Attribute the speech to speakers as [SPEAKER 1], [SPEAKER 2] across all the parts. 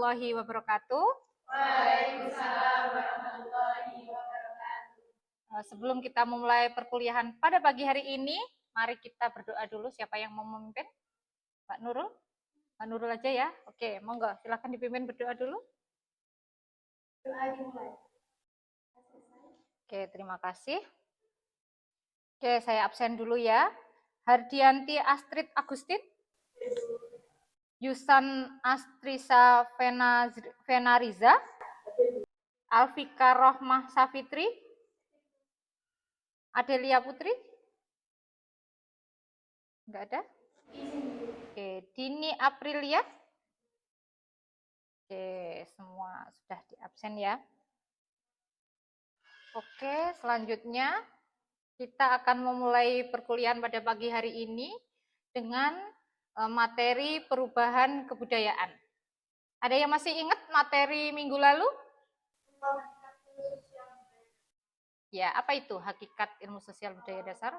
[SPEAKER 1] warahmatullahi wabarakatuh.
[SPEAKER 2] Waalaikumsalam warahmatullahi wabarakatuh.
[SPEAKER 1] Sebelum kita memulai perkuliahan pada pagi hari ini, mari kita berdoa dulu. Siapa yang mau memimpin? Mbak Nurul? Mbak Nurul aja ya. Oke, monggo. Silakan dipimpin berdoa dulu.
[SPEAKER 2] Doa dimulai.
[SPEAKER 1] Oke, terima kasih. Oke, saya absen dulu ya. Hardianti Astrid Agustin. Yusan Astrisa Venariza. Alfika Rohmah Safitri. Adelia Putri. Enggak ada? Oke, Dini Aprilia. Oke, semua sudah di absen ya. Oke, selanjutnya kita akan memulai perkuliahan pada pagi hari ini dengan materi perubahan kebudayaan. Ada yang masih ingat materi minggu lalu? Ya, apa itu hakikat ilmu sosial budaya dasar?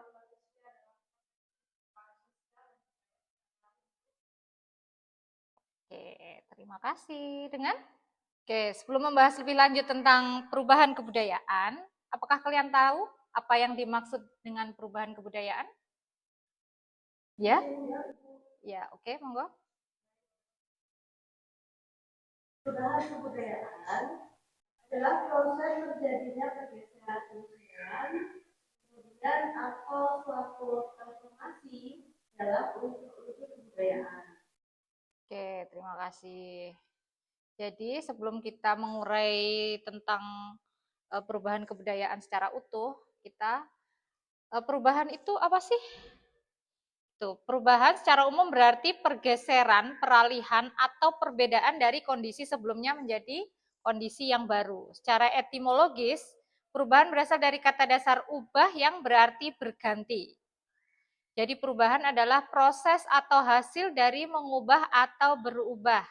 [SPEAKER 1] Oke, terima kasih. Oke, sebelum membahas lebih lanjut tentang perubahan kebudayaan, apakah kalian tahu apa yang dimaksud dengan perubahan kebudayaan? Ya? Ya, oke, monggo.
[SPEAKER 2] Perubahan kebudayaan adalah proses terjadinya pergeseran kemudian atau suatu transformasi dalam unsur-unsur kebudayaan.
[SPEAKER 1] Oke, terima kasih. Jadi sebelum kita mengurai tentang perubahan kebudayaan secara utuh, perubahan itu apa sih? Perubahan secara umum berarti pergeseran, peralihan, atau perbedaan dari kondisi sebelumnya menjadi kondisi yang baru. Secara etimologis, perubahan berasal dari kata dasar ubah yang berarti berganti. Jadi perubahan adalah proses atau hasil dari mengubah atau berubah.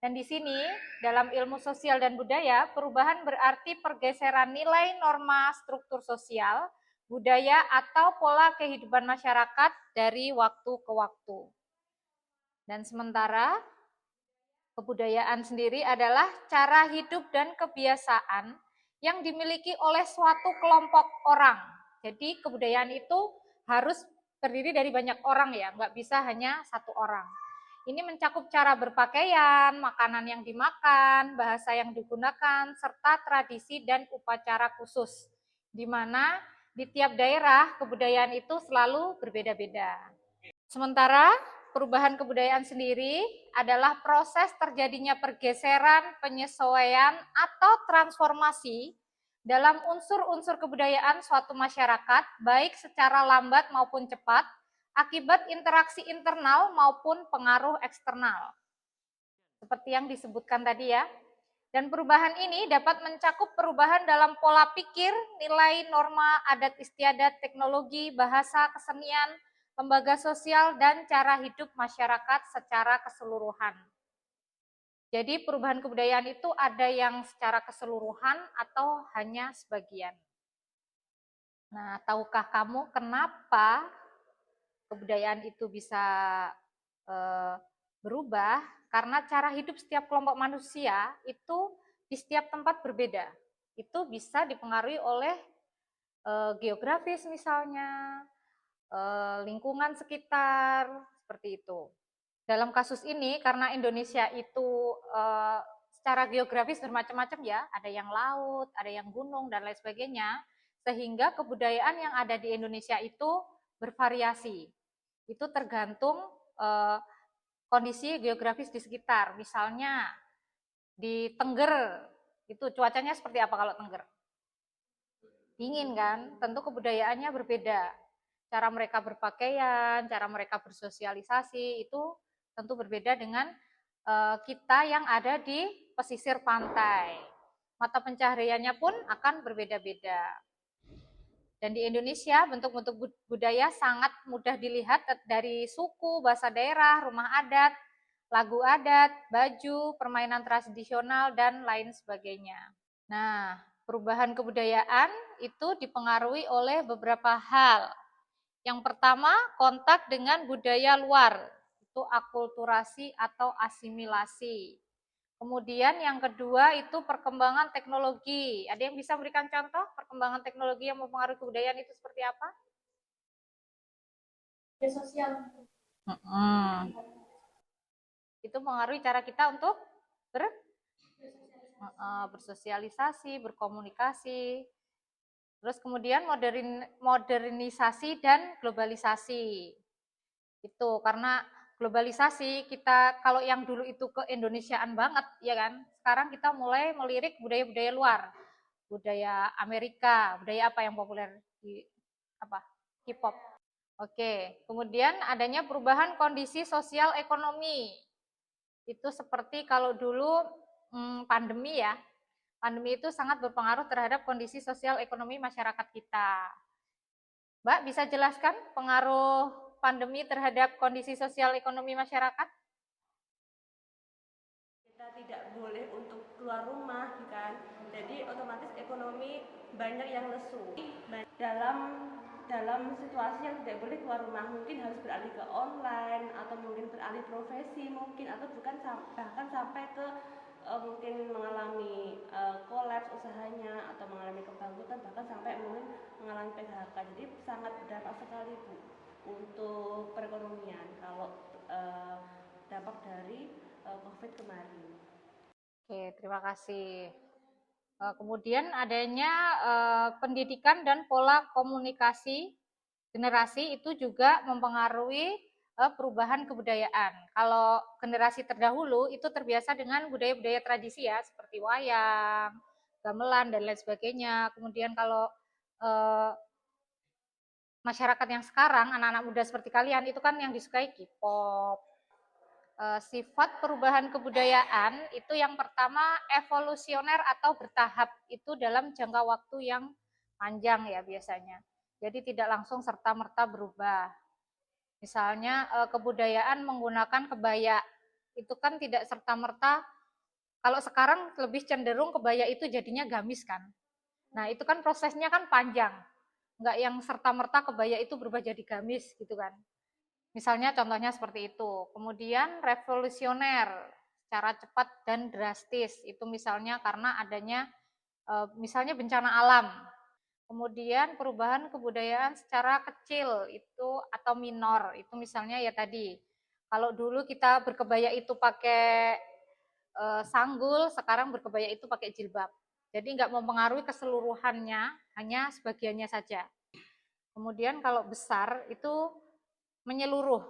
[SPEAKER 1] Dan di sini, dalam ilmu sosial dan budaya, perubahan berarti pergeseran nilai norma struktur sosial, budaya, atau pola kehidupan masyarakat dari waktu ke waktu. Dan sementara, kebudayaan sendiri adalah cara hidup dan kebiasaan yang dimiliki oleh suatu kelompok orang. Jadi kebudayaan itu harus terdiri dari banyak orang ya, nggak bisa hanya satu orang. Ini mencakup cara berpakaian, makanan yang dimakan, bahasa yang digunakan, serta tradisi dan upacara khusus, di mana di tiap daerah kebudayaan itu selalu berbeda-beda. Sementara perubahan kebudayaan sendiri adalah proses terjadinya pergeseran, penyesuaian, atau transformasi dalam unsur-unsur kebudayaan suatu masyarakat, baik secara lambat maupun cepat, akibat interaksi internal maupun pengaruh eksternal. Seperti yang disebutkan tadi ya. Dan perubahan ini dapat mencakup perubahan dalam pola pikir, nilai, norma, adat istiadat, teknologi, bahasa, kesenian, lembaga sosial, dan cara hidup masyarakat secara keseluruhan. Jadi perubahan kebudayaan itu ada yang secara keseluruhan atau hanya sebagian. Nah, tahukah kamu kenapa kebudayaan itu bisa berubah? Karena cara hidup setiap kelompok manusia itu di setiap tempat berbeda. Itu bisa dipengaruhi oleh geografis misalnya, lingkungan sekitar, seperti itu. Dalam kasus ini, karena Indonesia itu secara geografis bermacam-macam ya, ada yang laut, ada yang gunung, dan lain sebagainya, sehingga kebudayaan yang ada di Indonesia itu bervariasi. Itu tergantung kondisi geografis di sekitar. Misalnya di Tengger, itu cuacanya seperti apa kalau Tengger? Dingin kan? Tentu kebudayaannya berbeda. Cara mereka berpakaian, cara mereka bersosialisasi itu tentu berbeda dengan kita yang ada di pesisir pantai. Mata pencahariannya pun akan berbeda-beda. Dan di Indonesia bentuk-bentuk budaya sangat mudah dilihat dari suku, bahasa daerah, rumah adat, lagu adat, baju, permainan tradisional, dan lain sebagainya. Nah, perubahan kebudayaan itu dipengaruhi oleh beberapa hal. Yang pertama, kontak dengan budaya luar, itu akulturasi atau asimilasi. Kemudian yang kedua itu perkembangan teknologi. Ada yang bisa memberikan contoh perkembangan teknologi yang mempengaruhi kebudayaan itu seperti apa?
[SPEAKER 2] Media sosial.
[SPEAKER 1] Itu mengaruhi cara kita untuk bersosialisasi, berkomunikasi. Terus kemudian modernisasi dan globalisasi. Itu karena globalisasi kita kalau yang dulu itu ke Indonesiaan banget ya kan. Sekarang kita mulai melirik budaya-budaya luar. Budaya Amerika, budaya apa yang populer di apa? K-pop. Oke, kemudian adanya perubahan kondisi sosial ekonomi. Itu seperti kalau dulu pandemi ya. Pandemi itu sangat berpengaruh terhadap kondisi sosial ekonomi masyarakat kita. Mbak, bisa jelaskan pengaruh pandemi terhadap kondisi sosial ekonomi masyarakat?
[SPEAKER 2] Kita tidak boleh untuk keluar rumah, kan? Jadi otomatis ekonomi banyak yang lesu. Dalam dalam situasi yang tidak boleh keluar rumah, mungkin harus beralih ke online atau mungkin beralih profesi mungkin, atau bahkan sampai ke mungkin mengalami kolaps usahanya atau mengalami kebangkrutan, bahkan sampai mungkin mengalami PHK. Jadi sangat berdampak sekali Bu untuk perekonomian kalau dampak dari COVID kemarin.
[SPEAKER 1] Oke, terima kasih. Kemudian adanya pendidikan dan pola komunikasi generasi itu juga mempengaruhi perubahan kebudayaan. Kalau generasi terdahulu itu terbiasa dengan budaya-budaya tradisi ya, seperti wayang, gamelan dan lain sebagainya. Kemudian kalau eh, masyarakat yang sekarang, anak-anak muda seperti kalian itu kan yang disukai K-pop. Sifat perubahan kebudayaan itu yang pertama evolusioner atau bertahap, itu dalam jangka waktu yang panjang ya biasanya. Jadi tidak langsung serta-merta berubah. Misalnya kebudayaan menggunakan kebaya, itu kan tidak serta-merta, kalau sekarang lebih cenderung kebaya itu jadinya gamis kan. Nah itu kan prosesnya kan panjang, nggak yang serta-merta kebaya itu berubah jadi gamis gitu kan. Misalnya contohnya seperti itu. Kemudian revolusioner, secara cepat dan drastis. Itu misalnya karena adanya misalnya bencana alam. Kemudian perubahan kebudayaan secara kecil itu atau minor. Itu misalnya ya tadi. Kalau dulu kita berkebaya itu pakai sanggul, sekarang berkebaya itu pakai jilbab. Jadi nggak mempengaruhi keseluruhannya, hanya sebagiannya saja. Kemudian kalau besar itu menyeluruh.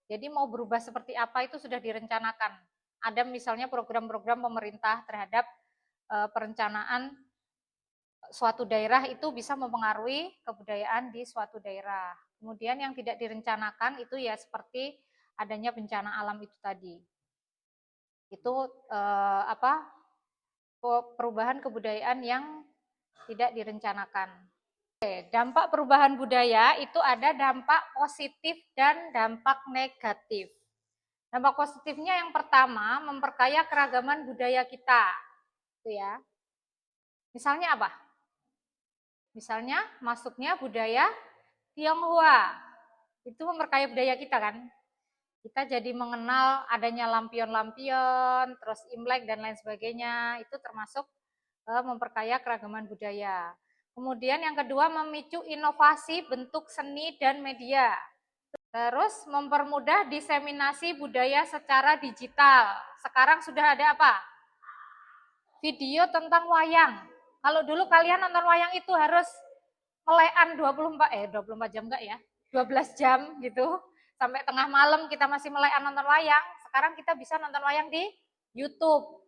[SPEAKER 1] Jadi mau berubah seperti apa itu sudah direncanakan. Ada misalnya program-program pemerintah terhadap perencanaan suatu daerah itu bisa mempengaruhi kebudayaan di suatu daerah. Kemudian yang tidak direncanakan itu ya seperti adanya bencana alam itu tadi. Itu perubahan kebudayaan yang tidak direncanakan. Dampak perubahan budaya itu ada dampak positif dan dampak negatif. Dampak positifnya yang pertama, memperkaya keragaman budaya kita. Itu ya. Misalnya apa? Misalnya masuknya budaya Tionghoa. Itu memperkaya budaya kita kan. Kita jadi mengenal adanya lampion-lampion, terus Imlek dan lain sebagainya. Itu termasuk memperkaya keragaman budaya. Kemudian yang kedua, memicu inovasi bentuk seni dan media. Terus mempermudah diseminasi budaya secara digital. Sekarang sudah ada apa? Video tentang wayang. Kalau dulu kalian nonton wayang itu harus melekan 24 jam enggak ya? 12 jam gitu. Sampai tengah malam kita masih melekan nonton wayang. Sekarang kita bisa nonton wayang di YouTube.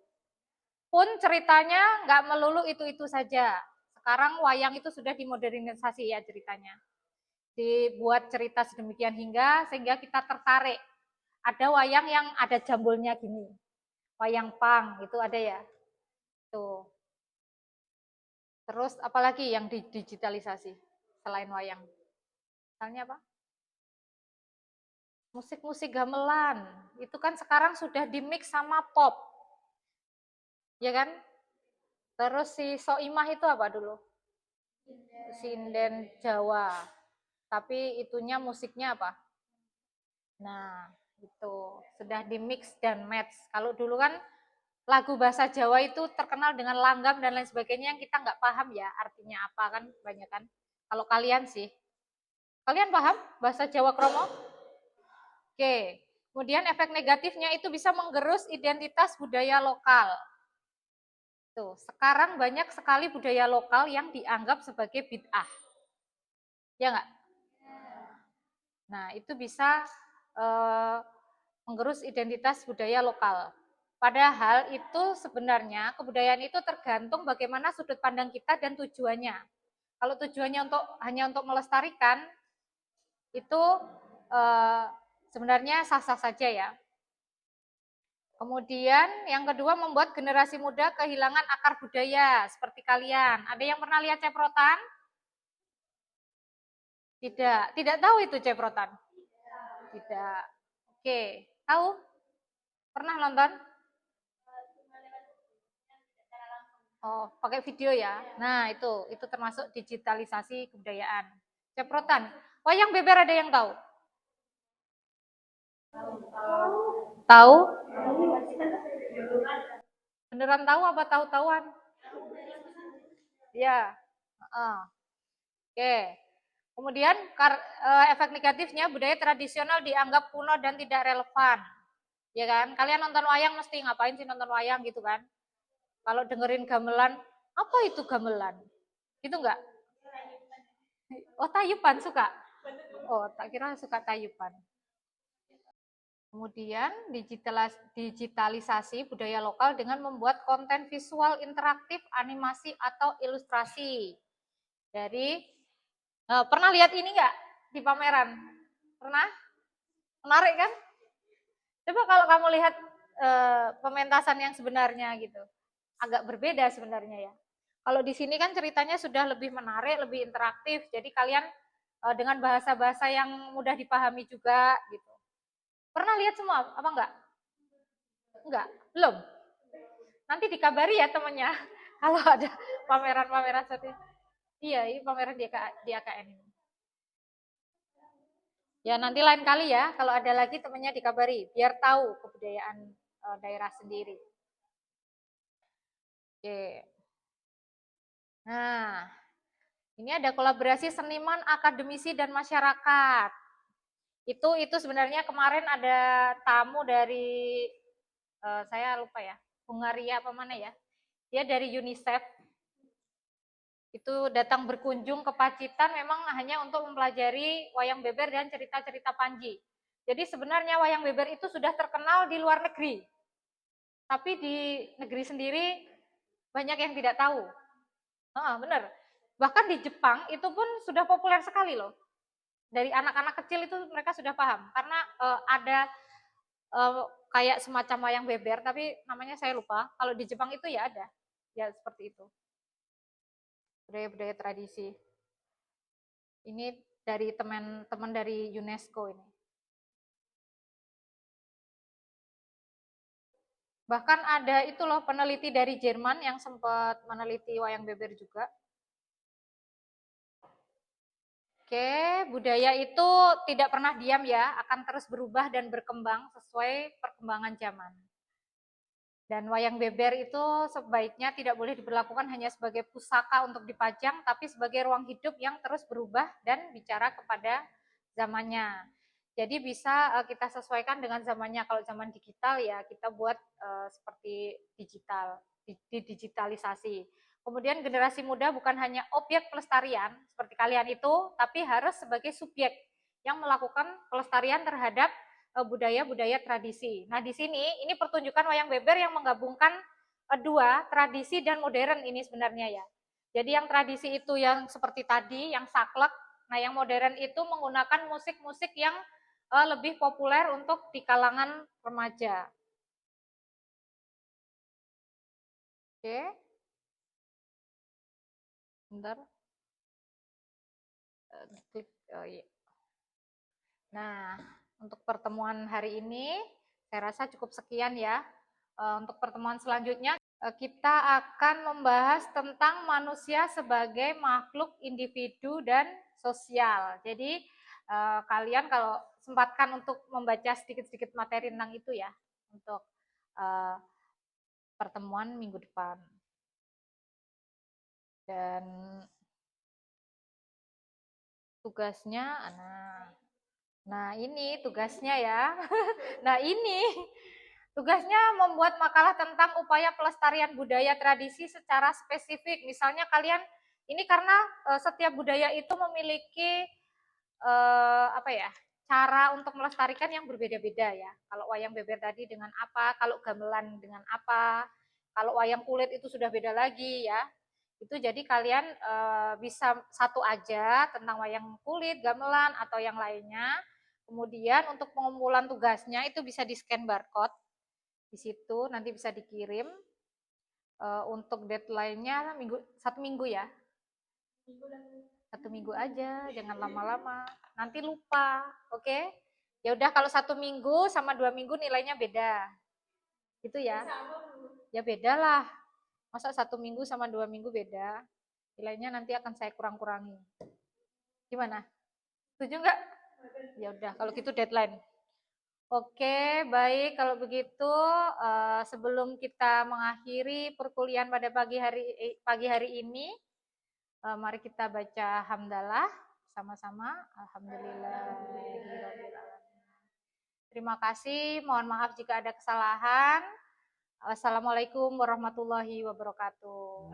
[SPEAKER 1] Pun ceritanya nggak melulu itu-itu saja. Sekarang wayang itu sudah dimodernisasi ya ceritanya. Dibuat cerita sedemikian hingga sehingga kita tertarik. Ada wayang yang ada jambulnya gini. Wayang pang itu ada ya. Tuh. Terus apalagi yang didigitalisasi selain wayang? Misalnya apa? Musik-musik gamelan. Itu kan sekarang sudah dimix sama pop. Ya kan? Terus si Soimah itu apa dulu? Sinden Jawa. Tapi itunya musiknya apa? Nah, itu sudah di mix dan match. Kalau dulu kan lagu bahasa Jawa itu terkenal dengan langgam dan lain sebagainya yang kita nggak paham ya artinya apa kan banyak kan. Kalau kalian sih, kalian paham bahasa Jawa Kromo? Oke. Kemudian efek negatifnya itu bisa menggerus identitas budaya lokal. Tuh, sekarang banyak sekali budaya lokal yang dianggap sebagai bid'ah. Ya nggak? Nah, itu bisa menggerus identitas budaya lokal. Padahal itu sebenarnya kebudayaan itu tergantung bagaimana sudut pandang kita dan tujuannya. Kalau tujuannya hanya untuk melestarikan, itu sebenarnya sah-sah saja ya. Kemudian yang kedua membuat generasi muda kehilangan akar budaya seperti kalian. Ada yang pernah lihat ceprotan? Tidak tahu itu ceprotan. Tidak. Oke, tahu? Pernah nonton? Oh, pakai video ya. Nah, itu termasuk digitalisasi kebudayaan. Ceprotan. Wayang beber ada yang tahu? Tahu? Beneran tahu apa tahu-tahuan? Ya. Oke. Kemudian efek negatifnya budaya tradisional dianggap kuno dan tidak relevan. Ya kan? Kalian nonton wayang mesti ngapain sih nonton wayang gitu kan? Kalau dengerin gamelan, apa itu gamelan? Gitu enggak? Oh, tayupan suka? Oh, tak kira suka tayupan. Kemudian digitalisasi budaya lokal dengan membuat konten visual interaktif, animasi atau ilustrasi. Dari pernah lihat ini enggak di pameran? Pernah? Menarik kan? Coba kalau kamu lihat pementasan yang sebenarnya gitu, agak berbeda sebenarnya ya. Kalau di sini kan ceritanya sudah lebih menarik, lebih interaktif. Jadi kalian dengan bahasa-bahasa yang mudah dipahami juga gitu. Pernah lihat semua apa enggak? Enggak, belum. Nanti dikabari ya temennya kalau ada pameran-pameran seperti ini. Iya, ini pameran di AKN ini. Ya nanti lain kali ya, kalau ada lagi temennya dikabari, biar tahu kebudayaan daerah sendiri. Oke. Nah, ini ada kolaborasi seniman, akademisi, dan masyarakat. Itu sebenarnya kemarin ada tamu dari saya lupa ya, Hungaria apa mana ya. Dia dari UNICEF. Itu datang berkunjung ke Pacitan memang hanya untuk mempelajari wayang beber dan cerita-cerita Panji. Jadi sebenarnya wayang beber itu sudah terkenal di luar negeri. Tapi di negeri sendiri banyak yang tidak tahu. Benar. Bahkan di Jepang itu pun sudah populer sekali loh. Dari anak-anak kecil itu mereka sudah paham karena ada kayak semacam wayang beber tapi namanya saya lupa. Kalau di Jepang itu ya ada. Ya seperti itu. Budaya-budaya tradisi. Ini dari teman-teman dari UNESCO ini. Bahkan ada itu loh peneliti dari Jerman yang sempat meneliti wayang beber juga. Oke, budaya itu tidak pernah diam ya, akan terus berubah dan berkembang sesuai perkembangan zaman. Dan wayang beber itu sebaiknya tidak boleh diberlakukan hanya sebagai pusaka untuk dipajang, tapi sebagai ruang hidup yang terus berubah dan bicara kepada zamannya. Jadi bisa kita sesuaikan dengan zamannya. Kalau zaman digital ya kita buat seperti digital, digitalisasi. Kemudian generasi muda bukan hanya objek pelestarian seperti kalian itu, tapi harus sebagai subjek yang melakukan pelestarian terhadap budaya-budaya tradisi. Nah, di sini ini pertunjukan wayang beber yang menggabungkan dua tradisi dan modern ini sebenarnya ya. Jadi yang tradisi itu yang seperti tadi, yang saklek. Nah, yang modern itu menggunakan musik-musik yang lebih populer untuk di kalangan remaja. Oke. Bentar. Klik. Oh, iya. Nah, untuk pertemuan hari ini saya rasa cukup sekian ya. Untuk pertemuan selanjutnya kita akan membahas tentang manusia sebagai makhluk individu dan sosial. Jadi kalian kalau sempatkan untuk membaca sedikit-sedikit materi tentang itu ya, untuk pertemuan minggu depan. Dan tugasnya, nah ini tugasnya ya. Nah ini tugasnya membuat makalah tentang upaya pelestarian budaya tradisi secara spesifik. Misalnya kalian ini karena setiap budaya itu memiliki apa ya, cara untuk melestarikan yang berbeda-beda ya. Kalau wayang beber tadi dengan apa, kalau gamelan dengan apa, kalau wayang kulit itu sudah beda lagi ya. Itu jadi kalian bisa satu aja tentang wayang kulit, gamelan atau yang lainnya. Kemudian untuk pengumpulan tugasnya itu bisa di scan barcode di situ, nanti bisa dikirim. Untuk deadline-nya satu minggu ya. Satu minggu aja, jangan lama-lama. Nanti lupa, oke? Okay? Ya udah kalau 1 minggu sama 2 minggu nilainya beda. Gitu ya. Ya beda lah. Masa 1 minggu sama 2 minggu beda. Nilainya nanti akan saya kurang-kurangi. Gimana? Setuju nggak? Ya udah, kalau gitu deadline. Oke, baik. Kalau begitu, sebelum kita mengakhiri perkuliahan pada pagi hari ini, mari kita baca hamdalah sama-sama. Alhamdulillahirobbilalamin. Terima kasih. Mohon maaf jika ada kesalahan. Wassalamualaikum warahmatullahi wabarakatuh.